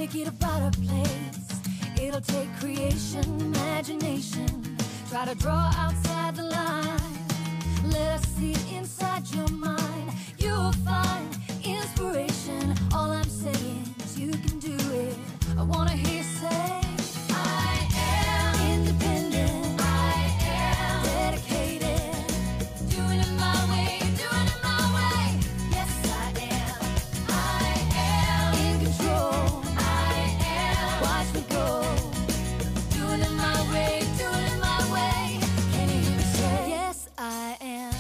make it a better place. It'll take creation, imagination. Try to draw outside the line. Let us see inside your mind. You'll find inspiration. All I'm saying is you can do it. I wanna hear you say I am independent. I am dedicated. Doing it my way, doing it my way. Yes, I am. I am in control. I am. Watch me go. Doing it my way, doing it my way. Can you hear me say yes, I am?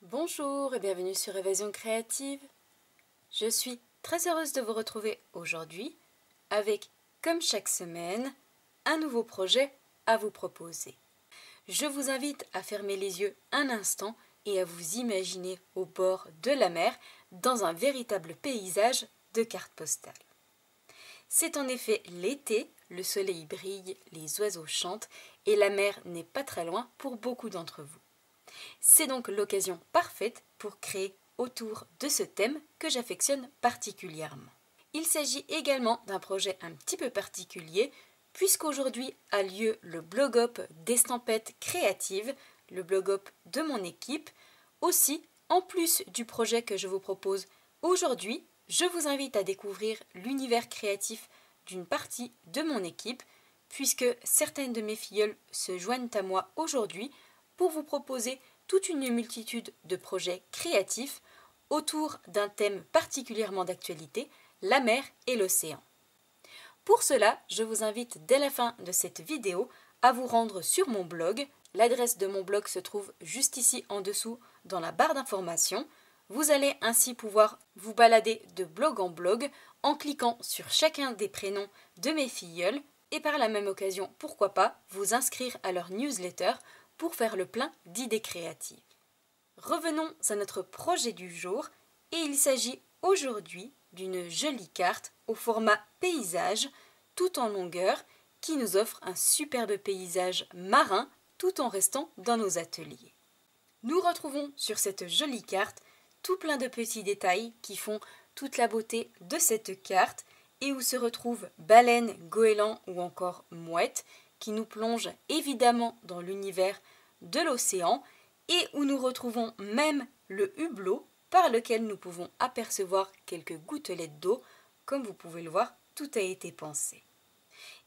Bonjour et bienvenue sur Évasion Créative. Je suis très heureuse de vous retrouver aujourd'hui avec, comme chaque semaine, un nouveau projet à vous proposer. Je vous invite à fermer les yeux un instant et à vous imaginer au bord de la mer dans un véritable paysage de carte postale. C'est en effet l'été, le soleil brille, les oiseaux chantent et la mer n'est pas très loin pour beaucoup d'entre vous. C'est donc l'occasion parfaite pour créer autour de ce thème que j'affectionne particulièrement. Il s'agit également d'un projet un petit peu particulier puisqu'aujourd'hui a lieu le blog-up d'Estampette Créative, le blog-up de mon équipe. Aussi, en plus du projet que je vous propose aujourd'hui, je vous invite à découvrir l'univers créatif d'une partie de mon équipe puisque certaines de mes filleules se joignent à moi aujourd'hui pour vous proposer toute une multitude de projets créatifs autour d'un thème particulièrement d'actualité, la mer et l'océan. Pour cela, je vous invite dès la fin de cette vidéo à vous rendre sur mon blog. L'adresse de mon blog se trouve juste ici en dessous dans la barre d'informations. Vous allez ainsi pouvoir vous balader de blog en blog en cliquant sur chacun des prénoms de mes filleules et par la même occasion, pourquoi pas, vous inscrire à leur newsletter pour faire le plein d'idées créatives. Revenons à notre projet du jour et il s'agit aujourd'hui d'une jolie carte au format paysage tout en longueur qui nous offre un superbe paysage marin tout en restant dans nos ateliers. Nous retrouvons sur cette jolie carte tout plein de petits détails qui font toute la beauté de cette carte et où se retrouvent baleines, goélands ou encore mouettes qui nous plongent évidemment dans l'univers de l'océan et où nous retrouvons même le hublot par lequel nous pouvons apercevoir quelques gouttelettes d'eau. Comme vous pouvez le voir, tout a été pensé.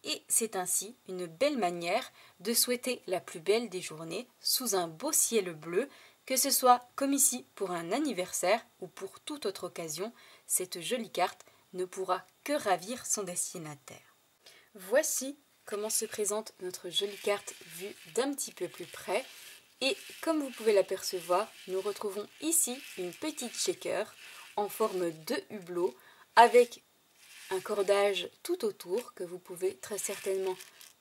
Et c'est ainsi une belle manière de souhaiter la plus belle des journées sous un beau ciel bleu, que ce soit comme ici pour un anniversaire ou pour toute autre occasion, cette jolie carte ne pourra que ravir son destinataire. Voici comment se présente notre jolie carte vue d'un petit peu plus près. Et comme vous pouvez l'apercevoir, nous retrouvons ici une petite shaker en forme de hublot avec un cordage tout autour que vous pouvez très certainement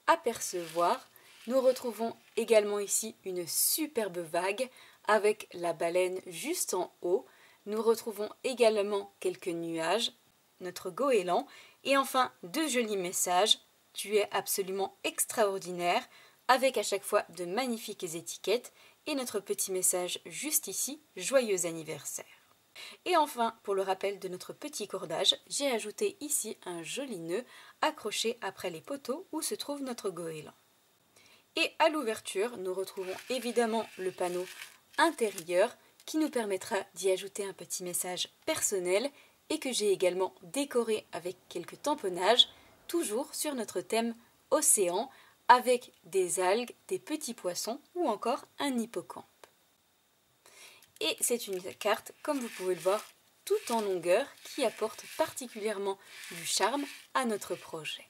apercevoir. Nous retrouvons également ici une superbe vague avec la baleine juste en haut. Nous retrouvons également quelques nuages, notre goéland et enfin deux jolis messages. Tu es absolument extraordinaire, avec à chaque fois de magnifiques étiquettes et notre petit message juste ici, joyeux anniversaire. Et enfin, pour le rappel de notre petit cordage, j'ai ajouté ici un joli nœud accroché après les poteaux où se trouve notre goéland. Et à l'ouverture, nous retrouvons évidemment le panneau intérieur qui nous permettra d'y ajouter un petit message personnel et que j'ai également décoré avec quelques tamponnages, toujours sur notre thème océan, avec des algues, des petits poissons ou encore un hippocampe. Et c'est une carte, comme vous pouvez le voir, tout en longueur qui apporte particulièrement du charme à notre projet.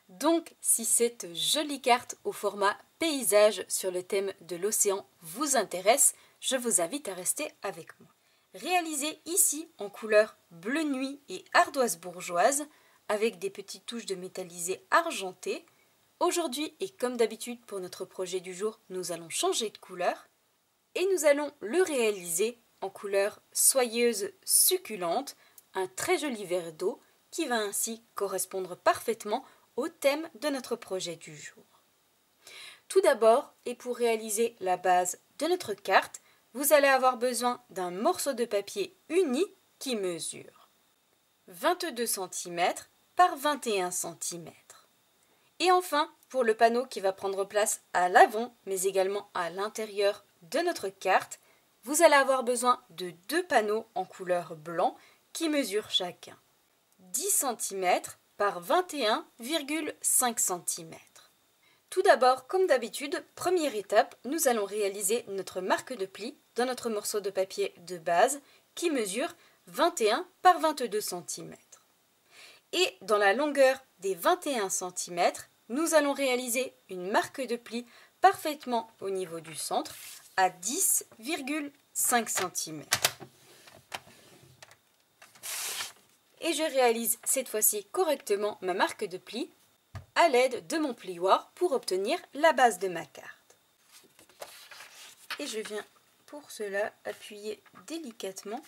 Donc, si cette jolie carte au format paysage sur le thème de l'océan vous intéresse, je vous invite à rester avec moi. Réalisée ici en couleur bleu nuit et ardoise bourgeoise, avec des petites touches de métallisé argenté. Aujourd'hui, et comme d'habitude pour notre projet du jour, nous allons changer de couleur et nous allons le réaliser en couleur soyeuse succulente, un très joli verre d'eau qui va ainsi correspondre parfaitement au thème de notre projet du jour. Tout d'abord, et pour réaliser la base de notre carte, vous allez avoir besoin d'un morceau de papier uni qui mesure 22 cm par 21 cm. Et enfin, pour le panneau qui va prendre place à l'avant, mais également à l'intérieur de notre carte, vous allez avoir besoin de 2 panneaux en couleur blanc qui mesurent chacun 10 cm par 21,5 cm. Tout d'abord, comme d'habitude, première étape, nous allons réaliser notre marque de pli dans notre morceau de papier de base qui mesure 21 par 22 cm. Et dans la longueur des 21 cm, nous allons réaliser une marque de pli parfaitement au niveau du centre à 10,5 cm. Et je réalise cette fois-ci correctement ma marque de pli à l'aide de mon plioir pour obtenir la base de ma carte. Et je viens pour cela appuyer délicatement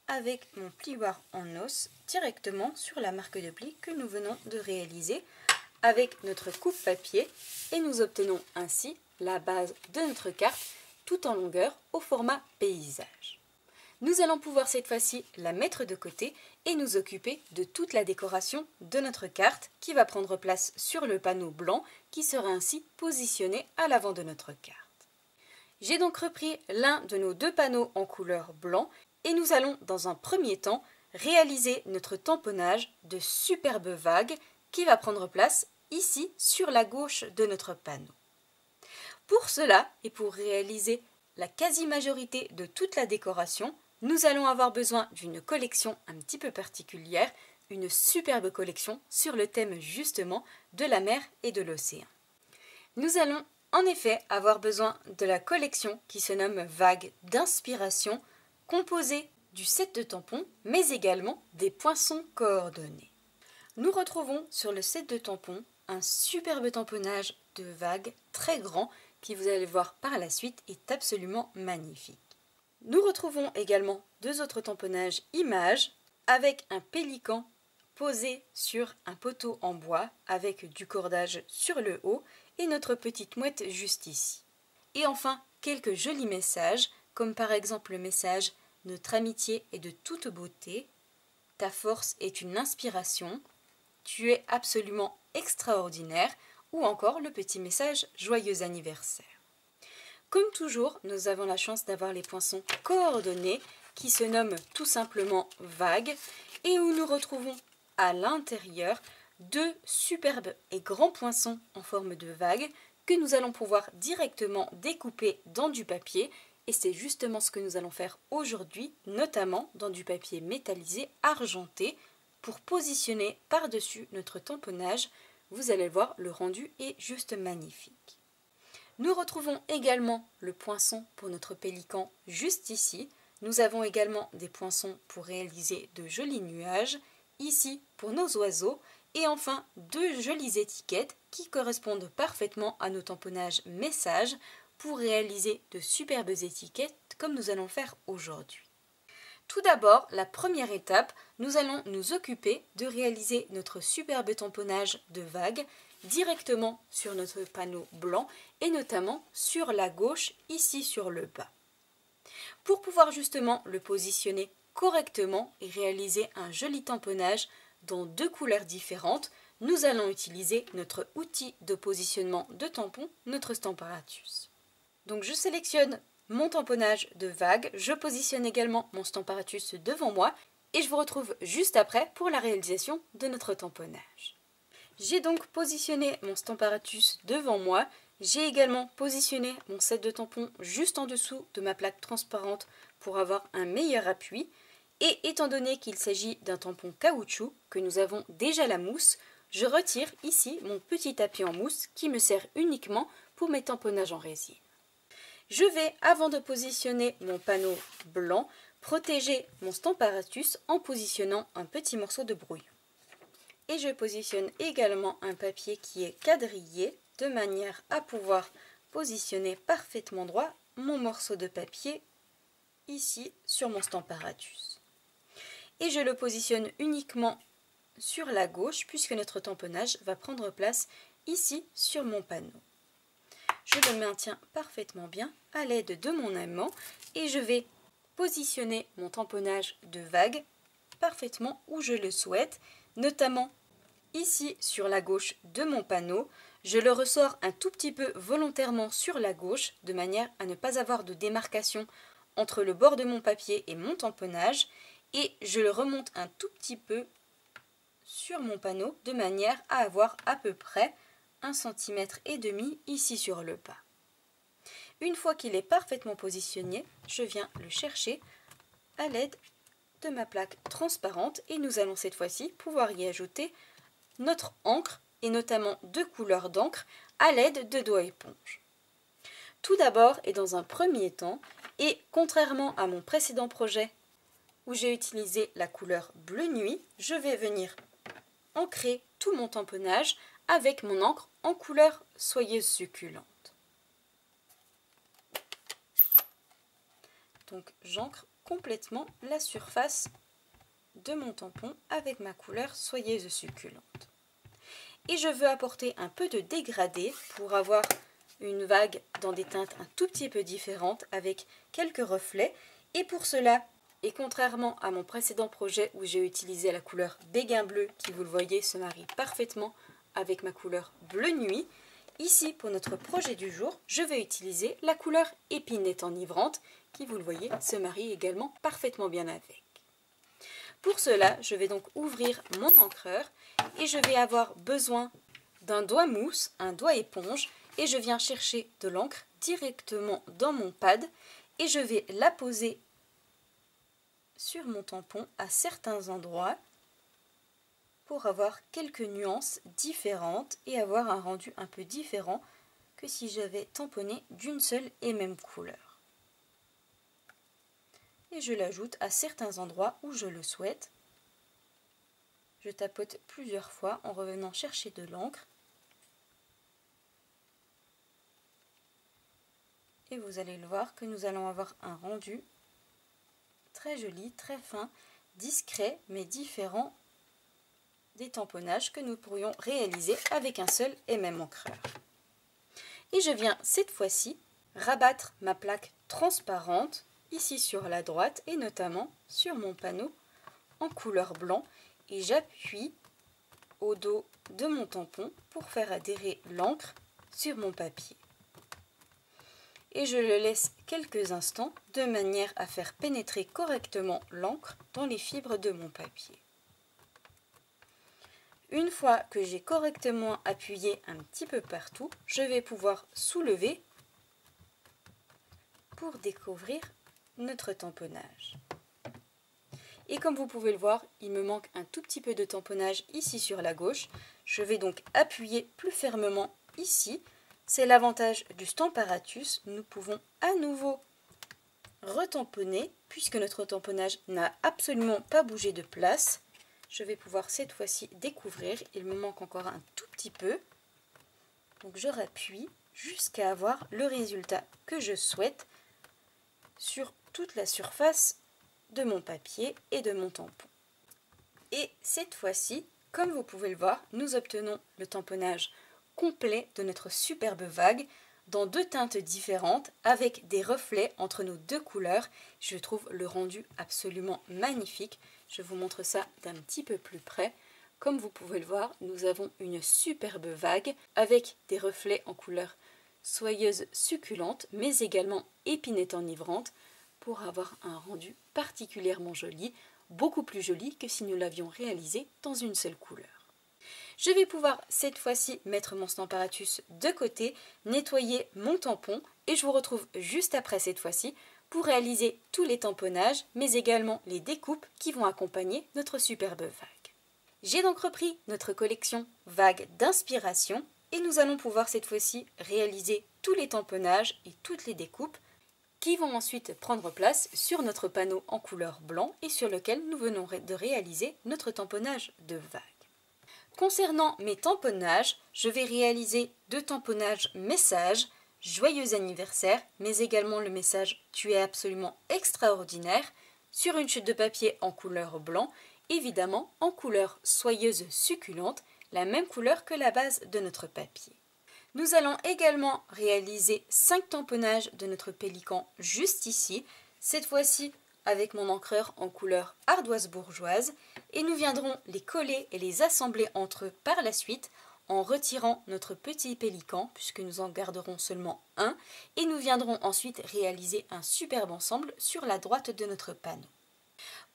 avec mon plioir en os directement sur la marque de pli que nous venons de réaliser avec notre coupe-papier et nous obtenons ainsi la base de notre carte tout en longueur au format paysage. Nous allons pouvoir cette fois-ci la mettre de côté et nous occuper de toute la décoration de notre carte qui va prendre place sur le panneau blanc qui sera ainsi positionné à l'avant de notre carte. J'ai donc repris l'un de nos 2 panneaux en couleur blanc et nous allons dans un premier temps réaliser notre tamponnage de superbes vagues qui va prendre place ici sur la gauche de notre panneau. Pour cela et pour réaliser la quasi-majorité de toute la décoration, nous allons avoir besoin d'une collection un petit peu particulière, une superbe collection sur le thème justement de la mer et de l'océan. Nous allons en effet avoir besoin de la collection qui se nomme Vagues d'inspiration, composée du set de tampons, mais également des poinçons coordonnés. Nous retrouvons sur le set de tampons un superbe tamponnage de vagues très grand qui, vous allez voir par la suite, est absolument magnifique. Nous retrouvons également 2 autres tamponnages images avec un pélican posé sur un poteau en bois avec du cordage sur le haut et notre petite mouette juste ici. Et enfin, quelques jolis messages comme par exemple le message « Notre amitié est de toute beauté »,« Ta force est une inspiration »,« Tu es absolument extraordinaire » ou encore le petit message « Joyeux anniversaire ». Comme toujours, nous avons la chance d'avoir les poinçons coordonnés qui se nomment tout simplement vagues et où nous retrouvons à l'intérieur 2 superbes et grands poinçons en forme de vagues que nous allons pouvoir directement découper dans du papier et c'est justement ce que nous allons faire aujourd'hui, notamment dans du papier métallisé argenté pour positionner par-dessus notre tamponnage. Vous allez voir, le rendu est juste magnifique. Nous retrouvons également le poinçon pour notre pélican juste ici. Nous avons également des poinçons pour réaliser de jolis nuages, ici pour nos oiseaux, et enfin 2 jolies étiquettes qui correspondent parfaitement à nos tamponnages messages pour réaliser de superbes étiquettes comme nous allons faire aujourd'hui. Tout d'abord, la première étape, nous allons nous occuper de réaliser notre superbe tamponnage de vagues directement sur notre panneau blanc et notamment sur la gauche, ici sur le bas. Pour pouvoir justement le positionner correctement et réaliser un joli tamponnage dans 2 couleurs différentes, nous allons utiliser notre outil de positionnement de tampon, notre Stamparatus. Donc je sélectionne mon tamponnage de vagues, je positionne également mon Stamparatus devant moi et je vous retrouve juste après pour la réalisation de notre tamponnage. J'ai donc positionné mon Stamparatus devant moi, j'ai également positionné mon set de tampons juste en dessous de ma plaque transparente pour avoir un meilleur appui. Et étant donné qu'il s'agit d'un tampon caoutchouc, que nous avons déjà la mousse, je retire ici mon petit tapis en mousse qui me sert uniquement pour mes tamponnages en résine. Je vais, avant de positionner mon panneau blanc, protéger mon Stamparatus en positionnant un petit morceau de brouillon. Et je positionne également un papier qui est quadrillé de manière à pouvoir positionner parfaitement droit mon morceau de papier ici sur mon Stamparatus. Et je le positionne uniquement sur la gauche puisque notre tamponnage va prendre place ici sur mon panneau. Je le maintiens parfaitement bien à l'aide de mon aimant et je vais positionner mon tamponnage de vagues parfaitement où je le souhaite, notamment ici sur la gauche de mon panneau. Je le ressors un tout petit peu volontairement sur la gauche, de manière à ne pas avoir de démarcation entre le bord de mon papier et mon tamponnage, et je le remonte un tout petit peu sur mon panneau, de manière à avoir à peu près 1,5 cm ici sur le bas. Une fois qu'il est parfaitement positionné, je viens le chercher à l'aide de ma plaque transparente et nous allons cette fois-ci pouvoir y ajouter notre encre et notamment 2 couleurs d'encre à l'aide de doigts éponge. Tout d'abord et dans un premier temps, et contrairement à mon précédent projet où j'ai utilisé la couleur bleu nuit, je vais venir ancrer tout mon tamponnage avec mon encre en couleur soyeuse succulente. Donc j'ancre complètement la surface de mon tampon avec ma couleur soyeuse succulente. Et je veux apporter un peu de dégradé pour avoir une vague dans des teintes un tout petit peu différentes avec quelques reflets. Et pour cela, et contrairement à mon précédent projet où j'ai utilisé la couleur béguin bleu qui, vous le voyez, se marie parfaitement avec ma couleur bleu nuit, ici pour notre projet du jour, je vais utiliser la couleur épinette enivrante qui, vous le voyez, se marie également parfaitement bien avec. Pour cela, je vais donc ouvrir mon encreur et je vais avoir besoin d'un doigt mousse, un doigt éponge, et je viens chercher de l'encre directement dans mon pad et je vais la poser sur mon tampon à certains endroits pour avoir quelques nuances différentes et avoir un rendu un peu différent que si j'avais tamponné d'une seule et même couleur. Et je l'ajoute à certains endroits où je le souhaite. Je tapote plusieurs fois en revenant chercher de l'encre. Et vous allez le voir que nous allons avoir un rendu très joli, très fin, discret mais différent des tamponnages que nous pourrions réaliser avec un seul et même encreur. Et je viens cette fois-ci rabattre ma plaque transparente ici sur la droite et notamment sur mon panneau en couleur blanc et j'appuie au dos de mon tampon pour faire adhérer l'encre sur mon papier. Et je le laisse quelques instants de manière à faire pénétrer correctement l'encre dans les fibres de mon papier. Une fois que j'ai correctement appuyé un petit peu partout, je vais pouvoir soulever pour découvrir notre tamponnage. Et comme vous pouvez le voir, il me manque un tout petit peu de tamponnage ici sur la gauche. Je vais donc appuyer plus fermement ici. C'est l'avantage du Stamparatus. Nous pouvons à nouveau retamponner puisque notre tamponnage n'a absolument pas bougé de place. Je vais pouvoir cette fois-ci découvrir. Il me manque encore un tout petit peu. Donc je rappuie jusqu'à avoir le résultat que je souhaite sur toute la surface de mon papier et de mon tampon. Et cette fois-ci, comme vous pouvez le voir, nous obtenons le tamponnage complet de notre superbe vague dans 2 teintes différentes avec des reflets entre nos 2 couleurs. Je trouve le rendu absolument magnifique. Je vous montre ça d'un petit peu plus près. Comme vous pouvez le voir, nous avons une superbe vague avec des reflets en couleur soyeuse succulente mais également épinette enivrante pour avoir un rendu particulièrement joli, beaucoup plus joli que si nous l'avions réalisé dans une seule couleur. Je vais pouvoir cette fois-ci mettre mon Stamparatus de côté, nettoyer mon tampon et je vous retrouve juste après cette fois-ci pour réaliser tous les tamponnages mais également les découpes qui vont accompagner notre superbe vague. J'ai donc repris notre collection vague d'inspiration et nous allons pouvoir cette fois-ci réaliser tous les tamponnages et toutes les découpes qui vont ensuite prendre place sur notre panneau en couleur blanc et sur lequel nous venons de réaliser notre tamponnage de vague. Concernant mes tamponnages, je vais réaliser 2 tamponnages messages, joyeux anniversaire, mais également le message tu es absolument extraordinaire, sur une chute de papier en couleur blanc, évidemment en couleur soyeuse succulente, la même couleur que la base de notre papier. Nous allons également réaliser 5 tamponnages de notre pélican juste ici, cette fois-ci avec mon encreur en couleur ardoise bourgeoise et nous viendrons les coller et les assembler entre eux par la suite en retirant notre petit pélican puisque nous en garderons seulement un et nous viendrons ensuite réaliser un superbe ensemble sur la droite de notre panneau.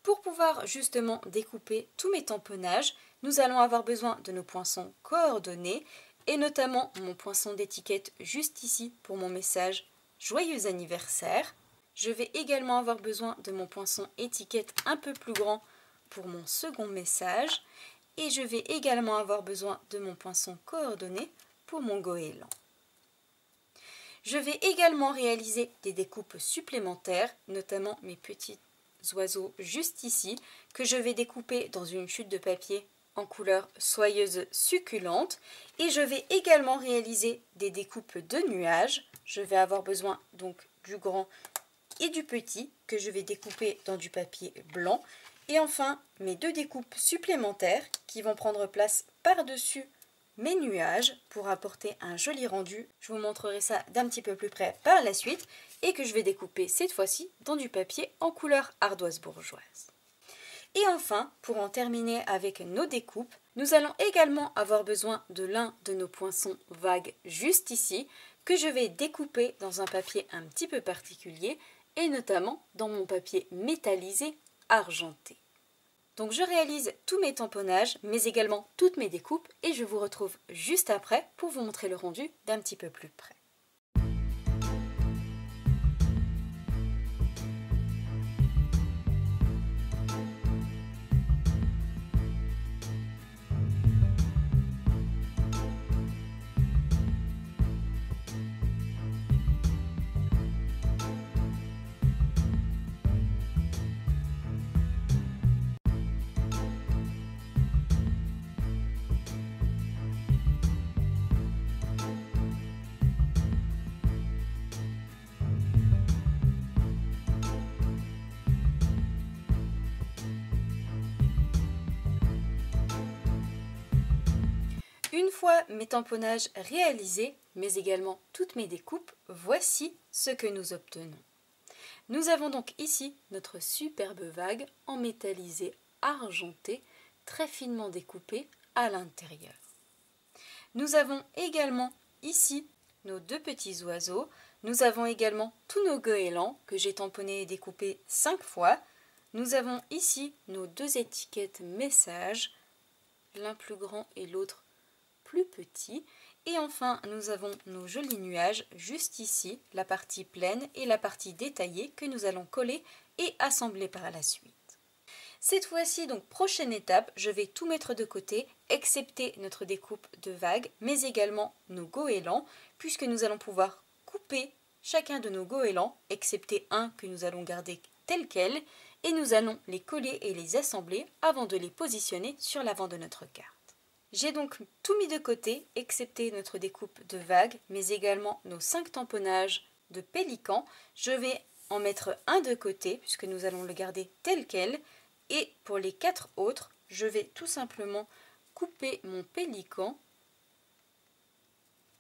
Pour pouvoir justement découper tous mes tamponnages, nous allons avoir besoin de nos poinçons coordonnés et notamment mon poinçon d'étiquette juste ici pour mon message « Joyeux anniversaire ». Je vais également avoir besoin de mon poinçon étiquette un peu plus grand pour mon second message et je vais également avoir besoin de mon poinçon coordonné pour mon goéland. Je vais également réaliser des découpes supplémentaires, notamment mes petits oiseaux juste ici, que je vais découper dans une chute de papier en couleur soyeuse succulente et je vais également réaliser des découpes de nuages. Je vais avoir besoin donc du grand et du petit que je vais découper dans du papier blanc et enfin mes deux découpes supplémentaires qui vont prendre place par-dessus mes nuages pour apporter un joli rendu. Je vous montrerai ça d'un petit peu plus près par la suite et que je vais découper cette fois-ci dans du papier en couleur ardoise bourgeoise. Et enfin, pour en terminer avec nos découpes, nous allons également avoir besoin de l'un de nos poinçons vagues juste ici que je vais découper dans un papier un petit peu particulier et notamment dans mon papier métallisé argenté. Donc je réalise tous mes tamponnages, mais également toutes mes découpes et je vous retrouve juste après pour vous montrer le rendu d'un petit peu plus près. Une fois mes tamponnages réalisés, mais également toutes mes découpes, voici ce que nous obtenons. Nous avons donc ici notre superbe vague en métallisé argenté, très finement découpée à l'intérieur. Nous avons également ici nos deux petits oiseaux. Nous avons également tous nos goélands que j'ai tamponnés et découpés 5 fois. Nous avons ici nos deux étiquettes messages, l'un plus grand et l'autre plus petit. Et enfin, nous avons nos jolis nuages juste ici, la partie pleine et la partie détaillée que nous allons coller et assembler par la suite. Cette fois-ci, donc prochaine étape, je vais tout mettre de côté, excepté notre découpe de vagues, mais également nos goélands, puisque nous allons pouvoir couper chacun de nos goélands, excepté un que nous allons garder tel quel, et nous allons les coller et les assembler avant de les positionner sur l'avant de notre carte. J'ai donc tout mis de côté, excepté notre découpe de vagues, mais également nos 5 tamponnages de pélican. Je vais en mettre un de côté, puisque nous allons le garder tel quel. Et pour les 4 autres, je vais tout simplement couper mon pélican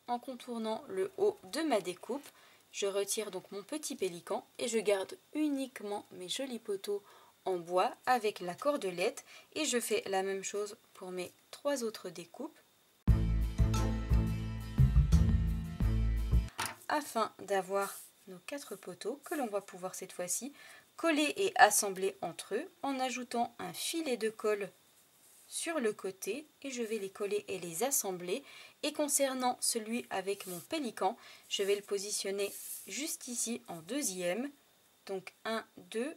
en contournant le haut de ma découpe. Je retire donc mon petit pélican et je garde uniquement mes jolis poteaux en bois avec la cordelette et je fais la même chose pour mes 3 autres découpes afin d'avoir nos 4 poteaux que l'on va pouvoir cette fois-ci coller et assembler entre eux en ajoutant un filet de colle sur le côté et je vais les coller et les assembler. Et concernant celui avec mon pélican, je vais le positionner juste ici en deuxième, donc 1, 2,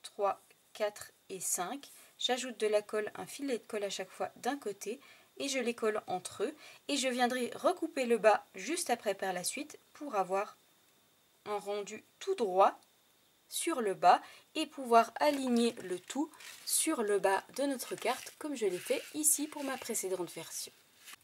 3, 4 et 5. J'ajoute de la colle, un filet de colle à chaque fois d'un côté et je les colle entre eux et je viendrai recouper le bas juste après par la suite pour avoir un rendu tout droit sur le bas et pouvoir aligner le tout sur le bas de notre carte comme je l'ai fait ici pour ma précédente version.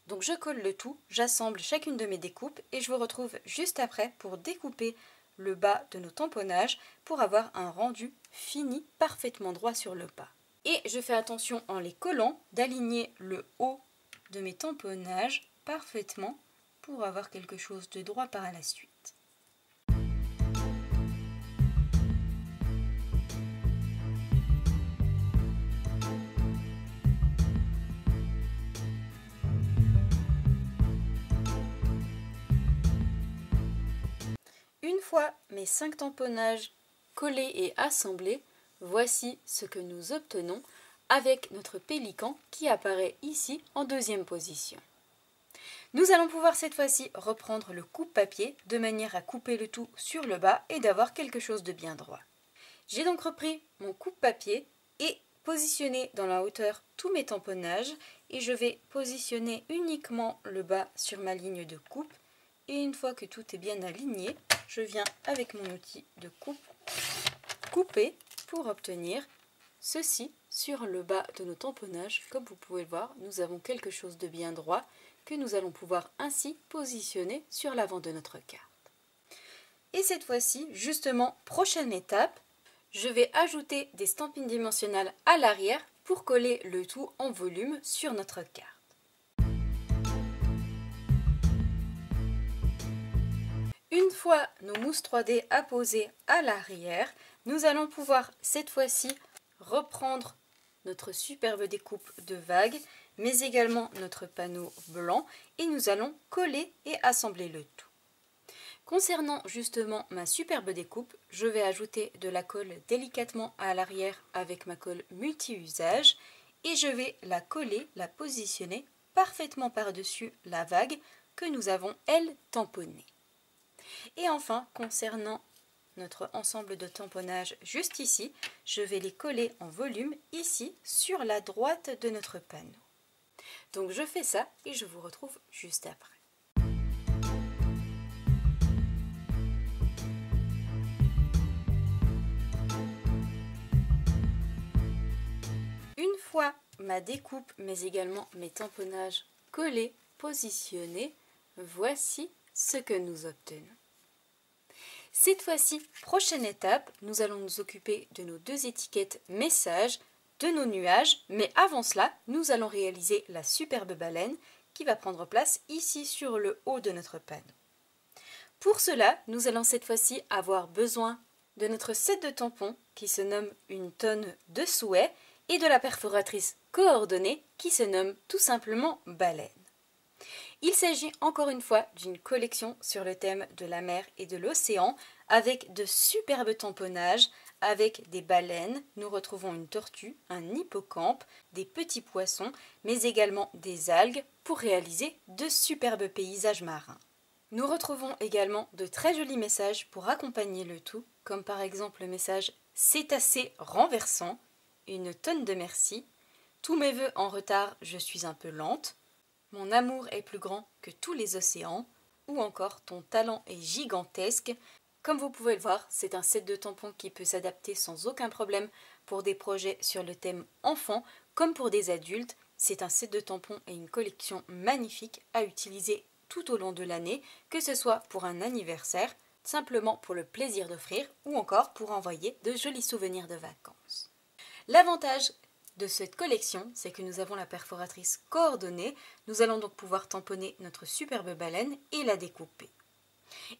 Donc je colle le tout, j'assemble chacune de mes découpes et je vous retrouve juste après pour découper le bas de nos tamponnages pour avoir un rendu fini parfaitement droit sur le bas. Et je fais attention en les collant d'aligner le haut de mes tamponnages parfaitement pour avoir quelque chose de droit par la suite. Une fois mes 5 tamponnages collés et assemblés, voici ce que nous obtenons avec notre pélican qui apparaît ici en deuxième position. Nous allons pouvoir cette fois-ci reprendre le coupe-papier de manière à couper le tout sur le bas et d'avoir quelque chose de bien droit. J'ai donc repris mon coupe-papier et positionné dans la hauteur tous mes tamponnages et je vais positionner uniquement le bas sur ma ligne de coupe et une fois que tout est bien aligné, je viens avec mon outil de coupe couper pour obtenir ceci sur le bas de nos tamponnages. Comme vous pouvez le voir, nous avons quelque chose de bien droit que nous allons pouvoir ainsi positionner sur l'avant de notre carte. Et cette fois-ci, justement, prochaine étape, je vais ajouter des stampines dimensionnelles à l'arrière pour coller le tout en volume sur notre carte. Une fois nos mousses 3D apposées à l'arrière, nous allons pouvoir cette fois-ci reprendre notre superbe découpe de vagues, mais également notre panneau blanc et nous allons coller et assembler le tout. Concernant justement ma superbe découpe, je vais ajouter de la colle délicatement à l'arrière avec ma colle multi-usage et je vais la coller, la positionner parfaitement par-dessus la vague que nous avons, elle, tamponnée. Et enfin, concernant notre ensemble de tamponnages juste ici, je vais les coller en volume ici sur la droite de notre panneau. Donc je fais ça et je vous retrouve juste après. Une fois ma découpe mais également mes tamponnages collés, positionnés, voici ce que nous obtenons. Cette fois-ci, prochaine étape, nous allons nous occuper de nos deux étiquettes messages, de nos nuages, mais avant cela, nous allons réaliser la superbe baleine qui va prendre place ici sur le haut de notre panneau. Pour cela, nous allons cette fois-ci avoir besoin de notre set de tampons qui se nomme une tonne de souhait et de la perforatrice coordonnée qui se nomme tout simplement baleine. Il s'agit encore une fois d'une collection sur le thème de la mer et de l'océan avec de superbes tamponnages, avec des baleines, nous retrouvons une tortue, un hippocampe, des petits poissons, mais également des algues pour réaliser de superbes paysages marins. Nous retrouvons également de très jolis messages pour accompagner le tout, comme par exemple le message « Cétacé renversant », une tonne de merci, « Tous mes vœux en retard, je suis un peu lente », mon amour est plus grand que tous les océans, ou encore ton talent est gigantesque. Comme vous pouvez le voir, c'est un set de tampons qui peut s'adapter sans aucun problème pour des projets sur le thème enfant comme pour des adultes. C'est un set de tampons et une collection magnifique à utiliser tout au long de l'année, que ce soit pour un anniversaire, simplement pour le plaisir d'offrir ou encore pour envoyer de jolis souvenirs de vacances. L'avantage de cette collection, c'est que nous avons la perforatrice coordonnée. Nous allons donc pouvoir tamponner notre superbe baleine et la découper.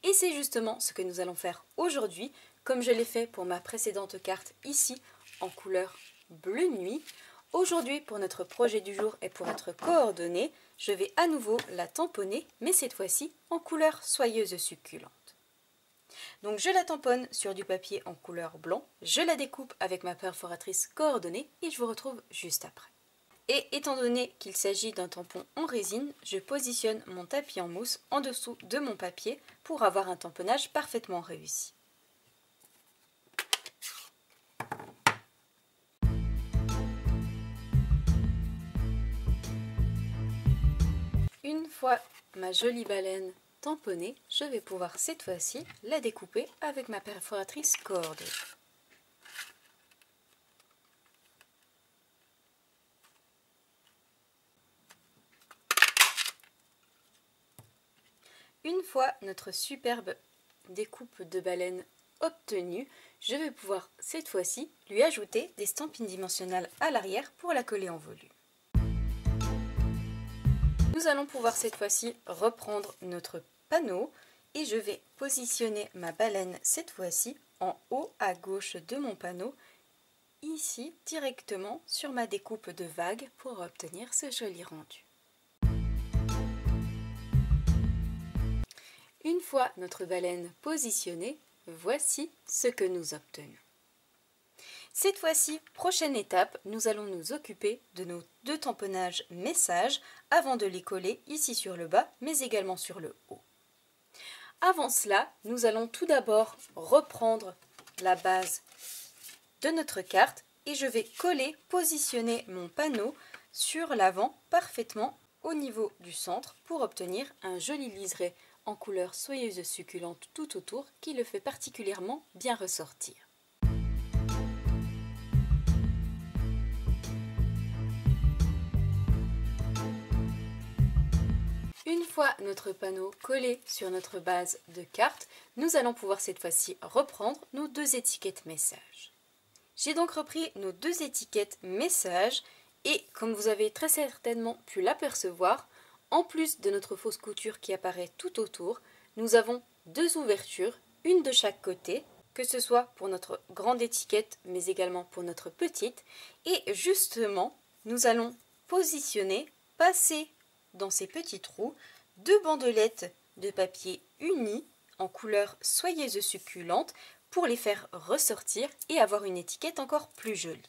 Et c'est justement ce que nous allons faire aujourd'hui, comme je l'ai fait pour ma précédente carte ici en couleur bleu nuit. Aujourd'hui, pour notre projet du jour et pour être coordonnée, je vais à nouveau la tamponner, mais cette fois-ci en couleur soyeuse succulente. Donc je la tamponne sur du papier en couleur blanc, je la découpe avec ma perforatrice coordonnée et je vous retrouve juste après. Et étant donné qu'il s'agit d'un tampon en résine, je positionne mon tapis en mousse en dessous de mon papier pour avoir un tamponnage parfaitement réussi. Une fois ma jolie baleine tamponnée, je vais pouvoir cette fois-ci la découper avec ma perforatrice coordonnée. Une fois notre superbe découpe de baleine obtenue, je vais pouvoir cette fois-ci lui ajouter des stampines dimensionnelles à l'arrière pour la coller en volume. Nous allons pouvoir cette fois-ci reprendre notre panneau et je vais positionner ma baleine cette fois-ci en haut à gauche de mon panneau, ici directement sur ma découpe de vagues pour obtenir ce joli rendu. Une fois notre baleine positionnée, voici ce que nous obtenons. Cette fois-ci, prochaine étape, nous allons nous occuper de nos 2 tamponnages messages avant de les coller ici sur le bas, mais également sur le haut. Avant cela, nous allons tout d'abord reprendre la base de notre carte et je vais positionner mon panneau sur l'avant parfaitement au niveau du centre pour obtenir un joli liseré en couleur soyeuse succulente tout autour qui le fait particulièrement bien ressortir. Une fois notre panneau collé sur notre base de carte, nous allons pouvoir cette fois-ci reprendre nos 2 étiquettes messages. J'ai donc repris nos 2 étiquettes messages et comme vous avez très certainement pu l'apercevoir, en plus de notre fausse couture qui apparaît tout autour, nous avons 2 ouvertures, une de chaque côté, que ce soit pour notre grande étiquette mais également pour notre petite. Et justement, nous allons passer dans ces petits trous 2 bandelettes de papier uni en couleur soyeuse succulente pour les faire ressortir et avoir une étiquette encore plus jolie.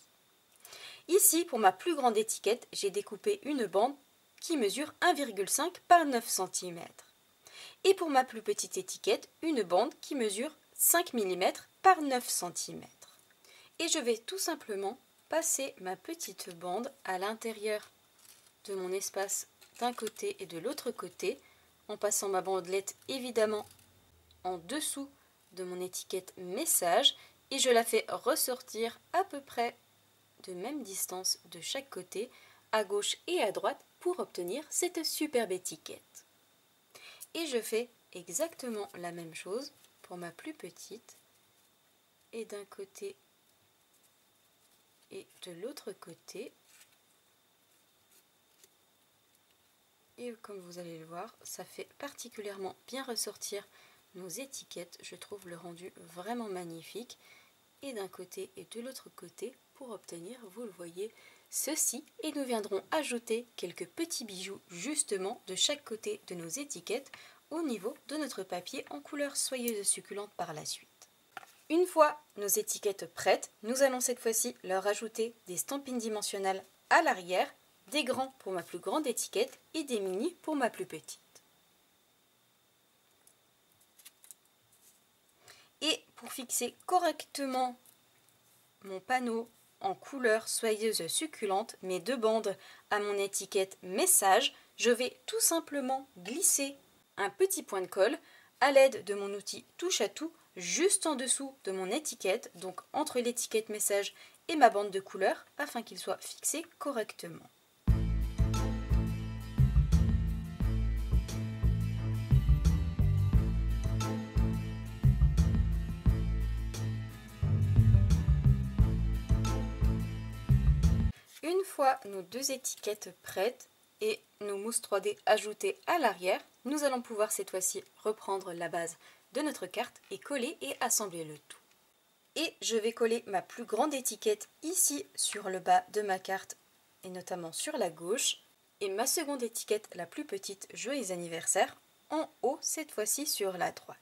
Ici, pour ma plus grande étiquette, j'ai découpé une bande qui mesure 1,5 par 9 cm. Et pour ma plus petite étiquette, une bande qui mesure 5 mm par 9 cm. Et je vais tout simplement passer ma petite bande à l'intérieur de mon espace d'un côté et de l'autre côté, en passant ma bandelette évidemment en dessous de mon étiquette message et je la fais ressortir à peu près de même distance de chaque côté, à gauche et à droite pour obtenir cette superbe étiquette. Et je fais exactement la même chose pour ma plus petite et d'un côté et de l'autre côté. Et comme vous allez le voir, ça fait particulièrement bien ressortir nos étiquettes. Je trouve le rendu vraiment magnifique. Et d'un côté et de l'autre côté pour obtenir, vous le voyez, ceci. Et nous viendrons ajouter quelques petits bijoux justement de chaque côté de nos étiquettes au niveau de notre papier en couleur soyeuse succulente par la suite. Une fois nos étiquettes prêtes, nous allons cette fois-ci leur ajouter des stampines dimensionnelles à l'arrière, des grands pour ma plus grande étiquette et des mini pour ma plus petite. Et pour fixer correctement mon panneau en couleur soyeuse succulente, mes 2 bandes à mon étiquette message, je vais tout simplement glisser un petit point de colle à l'aide de mon outil touche à tout juste en dessous de mon étiquette, donc entre l'étiquette message et ma bande de couleur afin qu'il soit fixé correctement. Une fois nos 2 étiquettes prêtes et nos mousses 3D ajoutées à l'arrière, nous allons pouvoir cette fois-ci reprendre la base de notre carte et coller et assembler le tout. Et je vais coller ma plus grande étiquette ici sur le bas de ma carte et notamment sur la gauche et ma seconde étiquette la plus petite, joyeux anniversaire, en haut cette fois-ci sur la droite.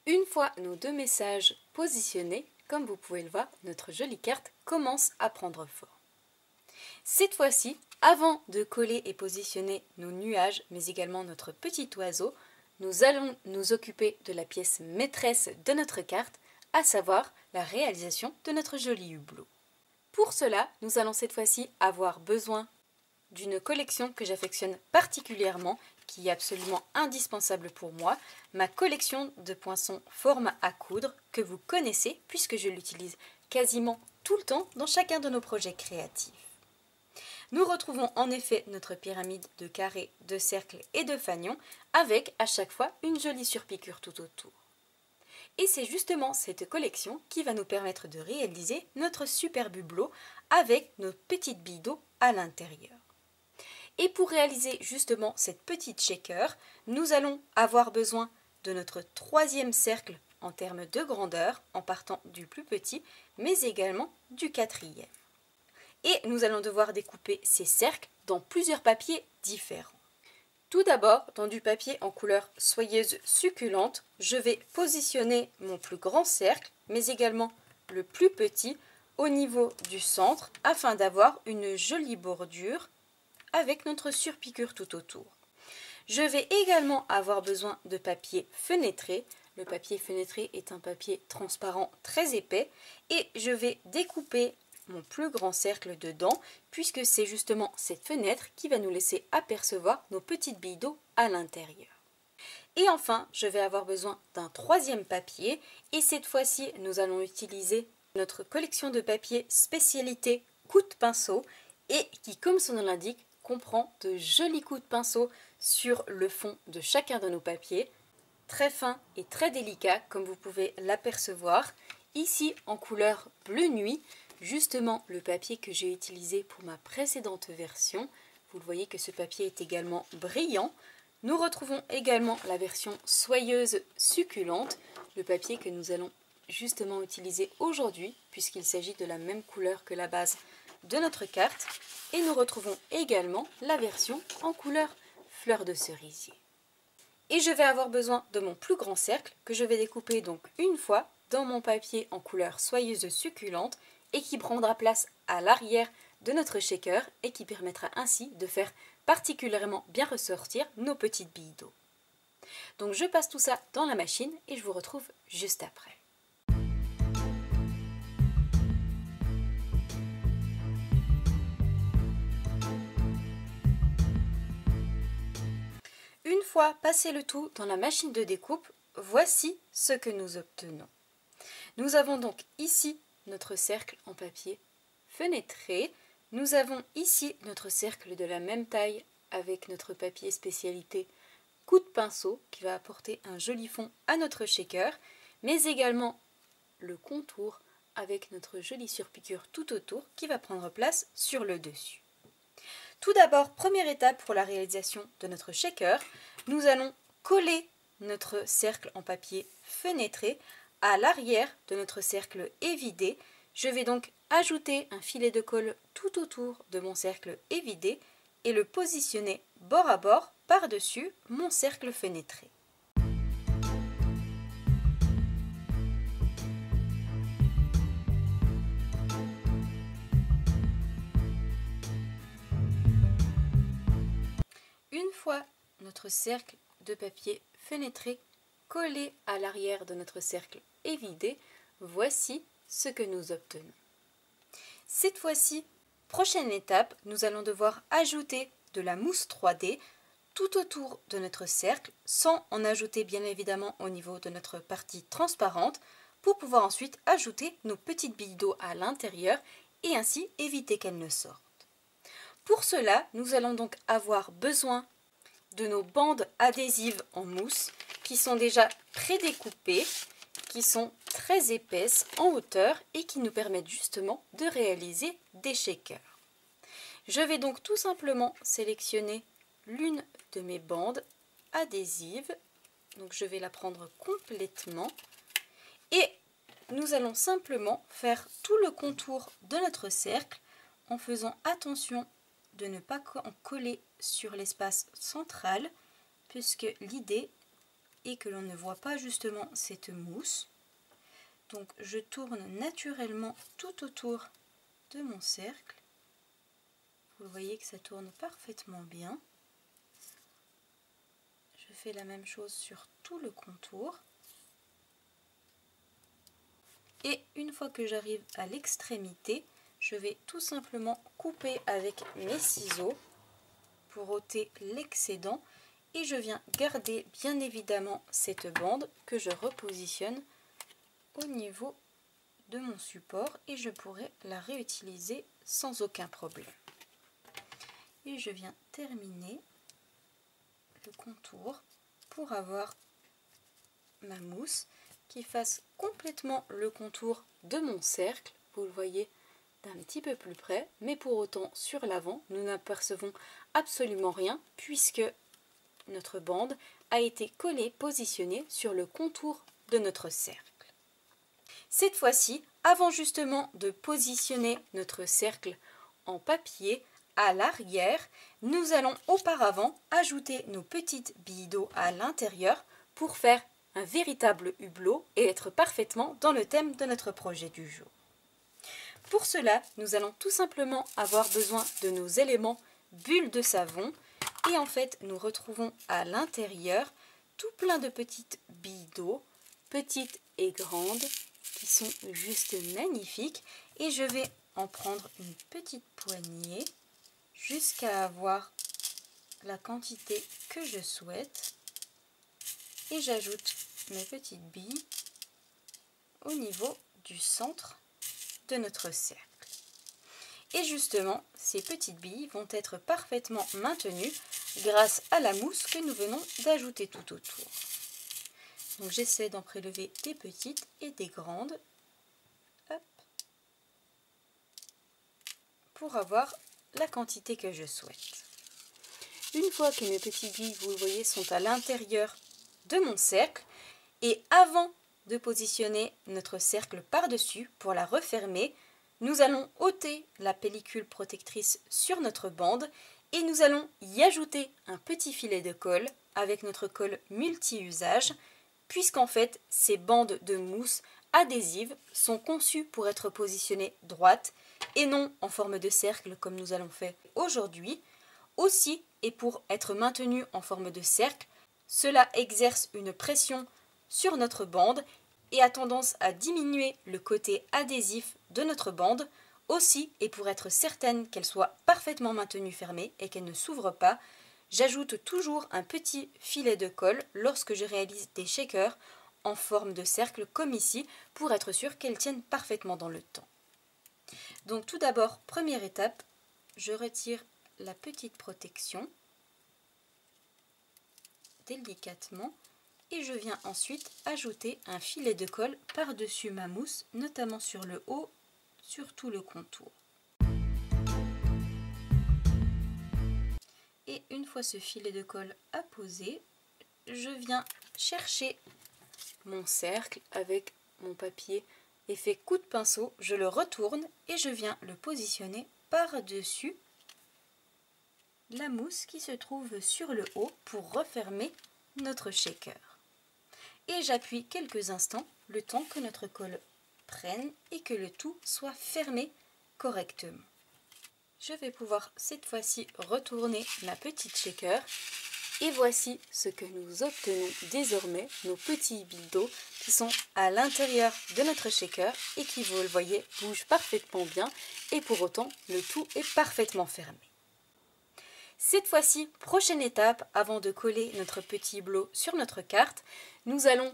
Une fois nos 2 messages positionnés, comme vous pouvez le voir, notre jolie carte commence à prendre forme. Cette fois-ci, avant de coller et positionner nos nuages, mais également notre petit oiseau, nous allons nous occuper de la pièce maîtresse de notre carte, à savoir la réalisation de notre joli hublot. Pour cela, nous allons cette fois-ci avoir besoin d'une collection que j'affectionne particulièrement, qui est absolument indispensable pour moi, ma collection de poinçons forme à coudre que vous connaissez puisque je l'utilise quasiment tout le temps dans chacun de nos projets créatifs. Nous retrouvons en effet notre pyramide de carrés, de cercles et de fanions avec à chaque fois une jolie surpiqûre tout autour. Et c'est justement cette collection qui va nous permettre de réaliser notre superbe hublot avec nos petites billes d'eau à l'intérieur. Et pour réaliser justement cette petite shaker, nous allons avoir besoin de notre 3e cercle en termes de grandeur, en partant du plus petit, mais également du 4e. Et nous allons devoir découper ces cercles dans plusieurs papiers différents. Tout d'abord, dans du papier en couleur soyeuse succulente, je vais positionner mon plus grand cercle, mais également le plus petit, au niveau du centre, afin d'avoir une jolie bordure avec notre surpiqûre tout autour. Je vais également avoir besoin de papier fenêtré. Le papier fenêtré est un papier transparent très épais et je vais découper mon plus grand cercle dedans, puisque c'est justement cette fenêtre qui va nous laisser apercevoir nos petites billes d'eau à l'intérieur. Et enfin, je vais avoir besoin d'un troisième papier, et cette fois-ci, nous allons utiliser notre collection de papier spécialité coups de pinceau, et qui, comme son nom l'indique, comprend de jolis coups de pinceau sur le fond de chacun de nos papiers, très fin et très délicat, comme vous pouvez l'apercevoir, ici en couleur bleu nuit, justement le papier que j'ai utilisé pour ma précédente version. Vous le voyez que ce papier est également brillant. Nous retrouvons également la version soyeuse succulente, le papier que nous allons justement utiliser aujourd'hui, puisqu'il s'agit de la même couleur que la base de notre carte. Et nous retrouvons également la version en couleur fleur de cerisier. Et je vais avoir besoin de mon plus grand cercle, que je vais découper donc une fois dans mon papier en couleur soyeuse succulente, et qui prendra place à l'arrière de notre shaker et qui permettra ainsi de faire particulièrement bien ressortir nos petites billes d'eau. Donc je passe tout ça dans la machine et je vous retrouve juste après. Une fois passé le tout dans la machine de découpe, voici ce que nous obtenons. Nous avons donc ici notre cercle en papier fenêtré. Nous avons ici notre cercle de la même taille avec notre papier spécialité coup de pinceau qui va apporter un joli fond à notre shaker, mais également le contour avec notre jolie surpiqûre tout autour qui va prendre place sur le dessus. Tout d'abord, première étape pour la réalisation de notre shaker, nous allons coller notre cercle en papier fenêtré à l'arrière de notre cercle évidé. Je vais donc ajouter un filet de colle tout autour de mon cercle évidé et le positionner bord à bord par-dessus mon cercle fenêtré. Une fois notre cercle de papier fenêtré collé à l'arrière de notre cercle évidé, voici ce que nous obtenons. Cette fois-ci, prochaine étape, nous allons devoir ajouter de la mousse 3D tout autour de notre cercle, sans en ajouter bien évidemment au niveau de notre partie transparente, pour pouvoir ensuite ajouter nos petites billes d'eau à l'intérieur et ainsi éviter qu'elles ne sortent. Pour cela, nous allons donc avoir besoin de nos bandes adhésives en mousse qui sont déjà prédécoupées, qui sont très épaisses en hauteur et qui nous permettent justement de réaliser des shakers. Je vais donc tout simplement sélectionner l'une de mes bandes adhésives, donc je vais la prendre complètement et nous allons simplement faire tout le contour de notre cercle en faisant attention de ne pas en coller sur l'espace central, puisque l'idée est que l'on ne voit pas justement cette mousse. Donc je tourne naturellement tout autour de mon cercle. Vous voyez que ça tourne parfaitement bien. Je fais la même chose sur tout le contour. Et une fois que j'arrive à l'extrémité, je vais tout simplement couper avec mes ciseaux pour ôter l'excédent et je viens garder bien évidemment cette bande que je repositionne au niveau de mon support et je pourrai la réutiliser sans aucun problème. Et je viens terminer le contour pour avoir ma mousse qui fasse complètement le contour de mon cercle. Vous le voyez d'un petit peu plus près, mais pour autant sur l'avant nous n'apercevons absolument rien puisque notre bande a été collée, positionnée sur le contour de notre cercle. Cette fois-ci, avant justement de positionner notre cercle en papier à l'arrière, nous allons auparavant ajouter nos petites billes d'eau à l'intérieur pour faire un véritable hublot et être parfaitement dans le thème de notre projet du jour. Pour cela, nous allons tout simplement avoir besoin de nos éléments bulles de savon et en fait, nous retrouvons à l'intérieur tout plein de petites billes d'eau, petites et grandes, qui sont juste magnifiques et je vais en prendre une petite poignée jusqu'à avoir la quantité que je souhaite et j'ajoute mes petites billes au niveau du centre de notre cercle. Et justement, ces petites billes vont être parfaitement maintenues grâce à la mousse que nous venons d'ajouter tout autour. Donc j'essaie d'en prélever des petites et des grandes. Hop, pour avoir la quantité que je souhaite. Une fois que mes petites billes, vous le voyez, sont à l'intérieur de mon cercle, et avant de positionner notre cercle par-dessus pour la refermer, nous allons ôter la pellicule protectrice sur notre bande et nous allons y ajouter un petit filet de colle avec notre colle multi-usage, puisqu'en fait, ces bandes de mousse adhésives sont conçues pour être positionnées droites et non en forme de cercle comme nous allons faire aujourd'hui. Aussi, et pour être maintenues en forme de cercle, cela exerce une pression sur notre bande et a tendance à diminuer le côté adhésif de notre bande. Aussi, et pour être certaine qu'elle soit parfaitement maintenue fermée et qu'elle ne s'ouvre pas, j'ajoute toujours un petit filet de colle lorsque je réalise des shakers en forme de cercle comme ici pour être sûr qu'elles tiennent parfaitement dans le temps. Donc tout d'abord, première étape, je retire la petite protection délicatement et je viens ensuite ajouter un filet de colle par-dessus ma mousse, notamment sur le haut, sur tout le contour. Et une fois ce filet de colle apposé, je viens chercher mon cercle avec mon papier et fait coup de pinceau, je le retourne et je viens le positionner par-dessus la mousse qui se trouve sur le haut pour refermer notre shaker. Et j'appuie quelques instants, le temps que notre colle prenne et que le tout soit fermé correctement. Je vais pouvoir cette fois-ci retourner ma petite shaker et voici ce que nous obtenons désormais, nos petits billes d'eau qui sont à l'intérieur de notre shaker et qui, vous le voyez, bougent parfaitement bien et pour autant le tout est parfaitement fermé. Cette fois-ci, prochaine étape, avant de coller notre petit hublot sur notre carte, nous allons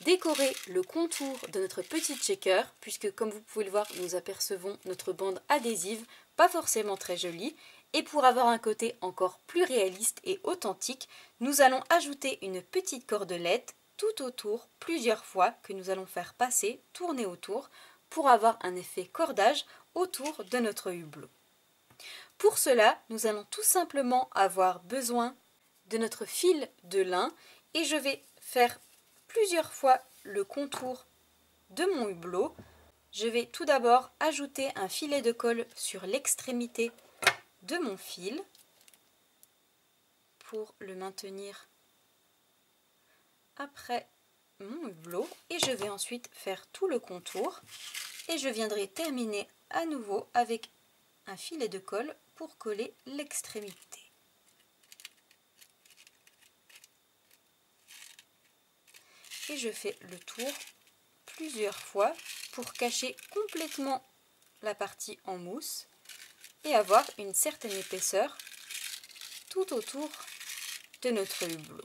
décorer le contour de notre petite shaker, puisque comme vous pouvez le voir, nous apercevons notre bande adhésive, pas forcément très jolie, et pour avoir un côté encore plus réaliste et authentique, nous allons ajouter une petite cordelette tout autour, plusieurs fois, que nous allons faire passer, tourner autour, pour avoir un effet cordage autour de notre hublot. Pour cela, nous allons tout simplement avoir besoin de notre fil de lin et je vais faire plusieurs fois le contour de mon hublot. Je vais tout d'abord ajouter un filet de colle sur l'extrémité de mon fil pour le maintenir après mon hublot et je vais ensuite faire tout le contour et je viendrai terminer à nouveau avec un filet de colle pour coller l'extrémité. Et je fais le tour plusieurs fois pour cacher complètement la partie en mousse et avoir une certaine épaisseur tout autour de notre hublot.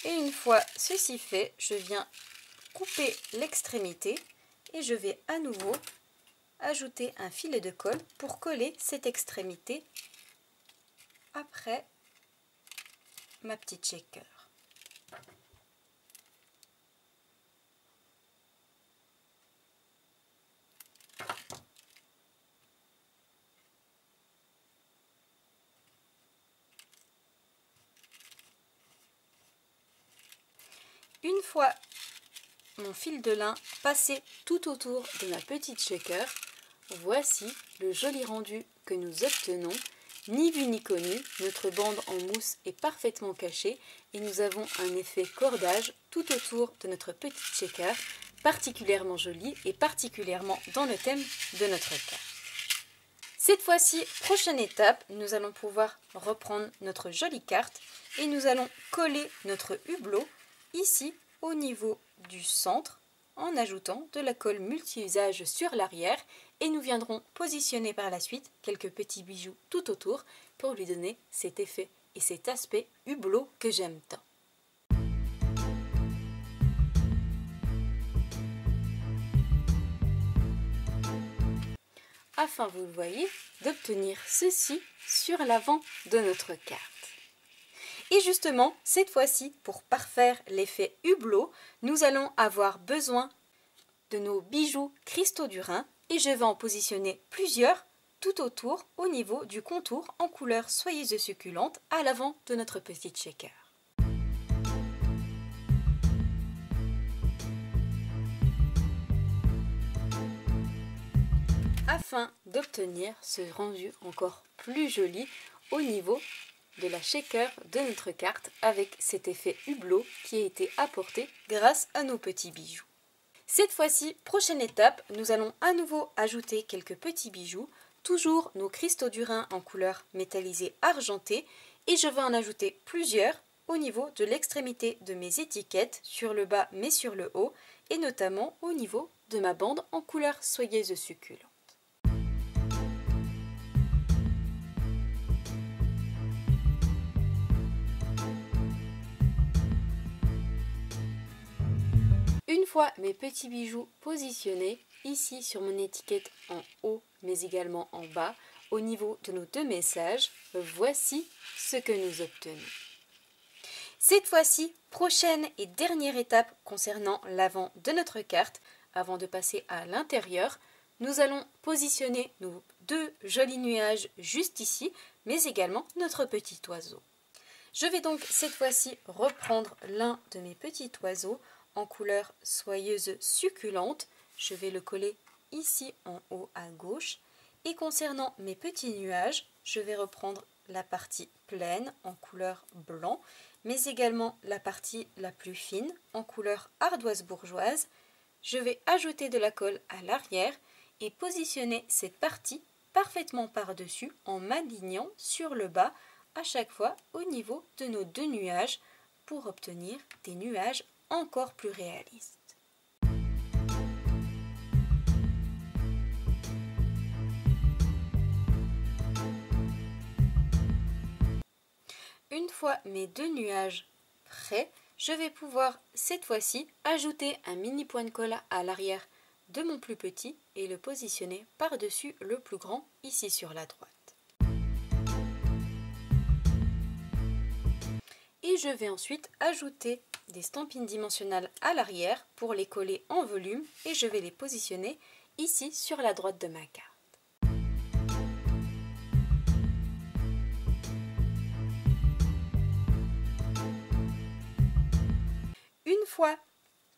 Et une fois ceci fait, je viens couper l'extrémité et je vais à nouveau ajouter un filet de colle pour coller cette extrémité après ma petite shaker. Une fois mon fil de lin passé tout autour de ma petite shaker, voici le joli rendu que nous obtenons. Ni vu ni connu, notre bande en mousse est parfaitement cachée et nous avons un effet cordage tout autour de notre petite shaker, particulièrement joli et particulièrement dans le thème de notre carte. Cette fois-ci, prochaine étape, nous allons pouvoir reprendre notre jolie carte et nous allons coller notre hublot ici au niveau du centre en ajoutant de la colle multi-usage sur l'arrière et nous viendrons positionner par la suite quelques petits bijoux tout autour pour lui donner cet effet et cet aspect hublot que j'aime tant. Afin, vous le voyez, d'obtenir ceci sur l'avant de notre carte. Et justement, cette fois-ci, pour parfaire l'effet hublot, nous allons avoir besoin de nos bijoux cristaux du Rhin et je vais en positionner plusieurs tout autour au niveau du contour en couleur soyeuse et succulente à l'avant de notre petite shaker. Afin d'obtenir ce rendu encore plus joli au niveau de la shaker de notre carte avec cet effet hublot qui a été apporté grâce à nos petits bijoux. Cette fois-ci, prochaine étape, nous allons à nouveau ajouter quelques petits bijoux, toujours nos cristaux du Rhin en couleur métallisée argentée et je vais en ajouter plusieurs au niveau de l'extrémité de mes étiquettes, sur le bas mais sur le haut et notamment au niveau de ma bande en couleur soyeuse succulente. Une fois mes petits bijoux positionnés, ici sur mon étiquette en haut, mais également en bas, au niveau de nos deux messages, voici ce que nous obtenons. Cette fois-ci, prochaine et dernière étape concernant l'avant de notre carte, avant de passer à l'intérieur, nous allons positionner nos deux jolis nuages juste ici, mais également notre petit oiseau. Je vais donc cette fois-ci reprendre l'un de mes petits oiseaux en couleur soyeuse succulente, je vais le coller ici en haut à gauche et concernant mes petits nuages, je vais reprendre la partie pleine en couleur blanc mais également la partie la plus fine en couleur ardoise bourgeoise. Je vais ajouter de la colle à l'arrière et positionner cette partie parfaitement par-dessus en m'alignant sur le bas à chaque fois au niveau de nos deux nuages pour obtenir des nuages encore plus réaliste. Une fois mes deux nuages prêts, je vais pouvoir cette fois-ci ajouter un mini point de colle à l'arrière de mon plus petit et le positionner par-dessus le plus grand ici sur la droite. Et je vais ensuite ajouter des stampines dimensionnelles à l'arrière pour les coller en volume et je vais les positionner ici sur la droite de ma carte. Une fois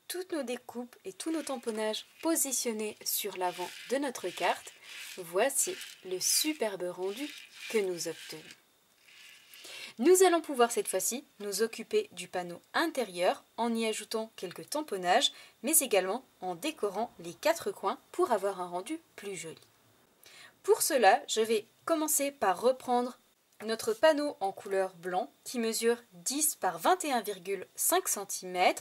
toutes nos découpes et tous nos tamponnages positionnés sur l'avant de notre carte, voici le superbe rendu que nous obtenons. Nous allons pouvoir cette fois-ci nous occuper du panneau intérieur en y ajoutant quelques tamponnages, mais également en décorant les quatre coins pour avoir un rendu plus joli. Pour cela, je vais commencer par reprendre notre panneau en couleur blanc qui mesure 10 par 21,5 cm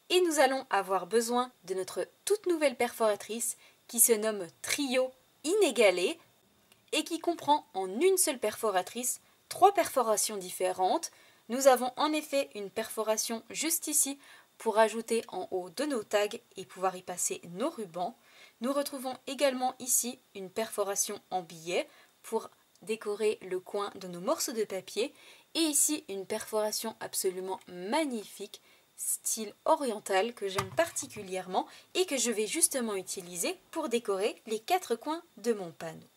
et nous allons avoir besoin de notre toute nouvelle perforatrice qui se nomme Trio Inégalé et qui comprend en une seule perforatrice 3 perforations différentes. Nous avons en effet une perforation juste ici pour ajouter en haut de nos tags et pouvoir y passer nos rubans. Nous retrouvons également ici une perforation en billet pour décorer le coin de nos morceaux de papier et ici une perforation absolument magnifique style oriental que j'aime particulièrement et que je vais justement utiliser pour décorer les 4 coins de mon panneau.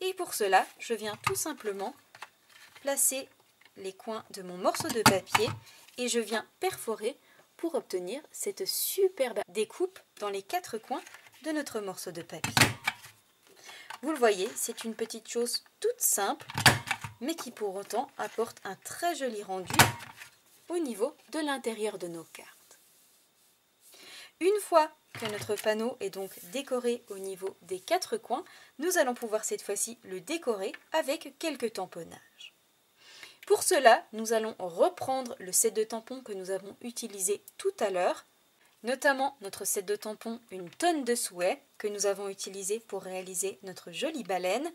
Et pour cela, je viens tout simplement placer les coins de mon morceau de papier et je viens perforer pour obtenir cette superbe découpe dans les 4 coins de notre morceau de papier. Vous le voyez, c'est une petite chose toute simple, mais qui pour autant apporte un très joli rendu au niveau de l'intérieur de nos cartes. Une fois que notre panneau est donc décoré au niveau des 4 coins, nous allons pouvoir cette fois-ci le décorer avec quelques tamponnages. Pour cela, nous allons reprendre le set de tampons que nous avons utilisé tout à l'heure, notamment notre set de tampons Une tonne de souhaits que nous avons utilisé pour réaliser notre jolie baleine,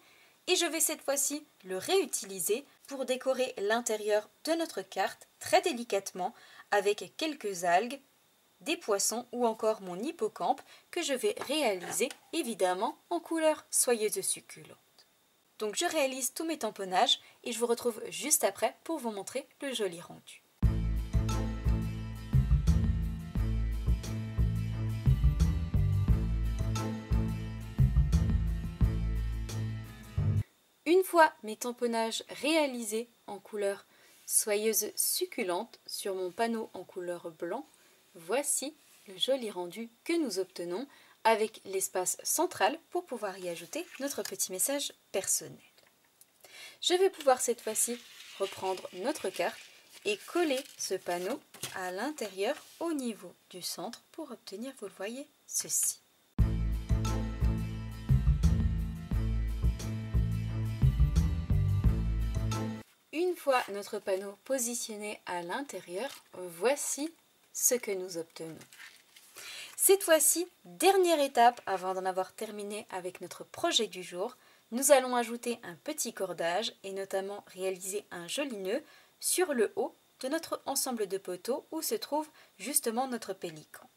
et je vais cette fois-ci le réutiliser pour décorer l'intérieur de notre carte très délicatement avec quelques algues, des poissons ou encore mon hippocampe que je vais réaliser évidemment en couleur soyeuse succulente. Donc je réalise tous mes tamponnages et je vous retrouve juste après pour vous montrer le joli rendu. Une fois mes tamponnages réalisés en couleur soyeuse succulente sur mon panneau en couleur blanc, voici le joli rendu que nous obtenons avec l'espace central pour pouvoir y ajouter notre petit message personnel. Je vais pouvoir cette fois-ci reprendre notre carte et coller ce panneau à l'intérieur au niveau du centre pour obtenir, vous le voyez, ceci. Une fois notre panneau positionné à l'intérieur, voici ce que nous obtenons. Cette fois-ci, dernière étape avant d'en avoir terminé avec notre projet du jour, nous allons ajouter un petit cordage et notamment réaliser un joli nœud sur le haut de notre ensemble de poteaux où se trouve justement notre pélican.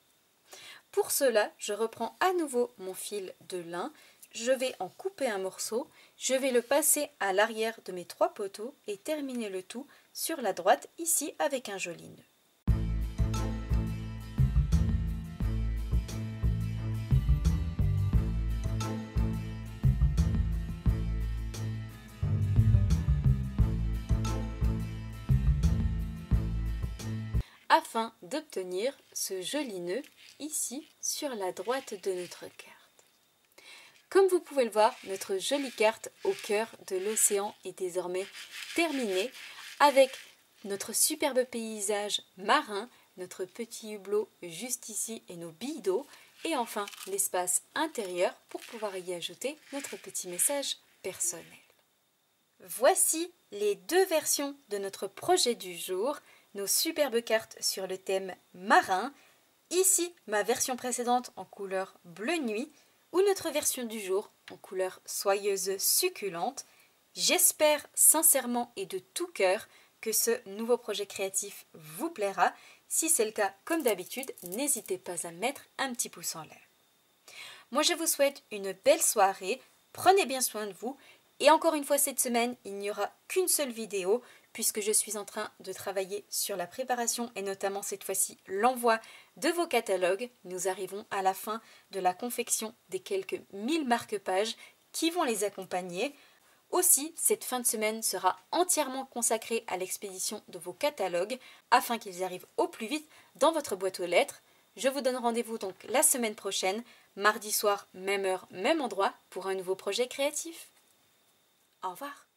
Pour cela, je reprends à nouveau mon fil de lin, je vais en couper un morceau, je vais le passer à l'arrière de mes 3 poteaux et terminer le tout sur la droite ici avec un joli nœud. Afin d'obtenir ce joli nœud ici sur la droite de notre carte. Comme vous pouvez le voir, notre jolie carte au cœur de l'océan est désormais terminée avec notre superbe paysage marin, notre petit hublot juste ici et nos billes d'eau et enfin l'espace intérieur pour pouvoir y ajouter notre petit message personnel. Voici les 2 versions de notre projet du jour, nos superbes cartes sur le thème marin, ici ma version précédente en couleur bleu nuit, ou notre version du jour en couleur soyeuse succulente. J'espère sincèrement et de tout cœur que ce nouveau projet créatif vous plaira. Si c'est le cas, comme d'habitude, n'hésitez pas à mettre un petit pouce en l'air. Moi je vous souhaite une belle soirée, prenez bien soin de vous, et encore une fois cette semaine, il n'y aura qu'une seule vidéo, puisque je suis en train de travailler sur la préparation et notamment cette fois-ci l'envoi de vos catalogues. Nous arrivons à la fin de la confection des quelques 1000 marque-pages qui vont les accompagner. Aussi, cette fin de semaine sera entièrement consacrée à l'expédition de vos catalogues afin qu'ils arrivent au plus vite dans votre boîte aux lettres. Je vous donne rendez-vous donc la semaine prochaine, mardi soir, même heure, même endroit, pour un nouveau projet créatif. Au revoir.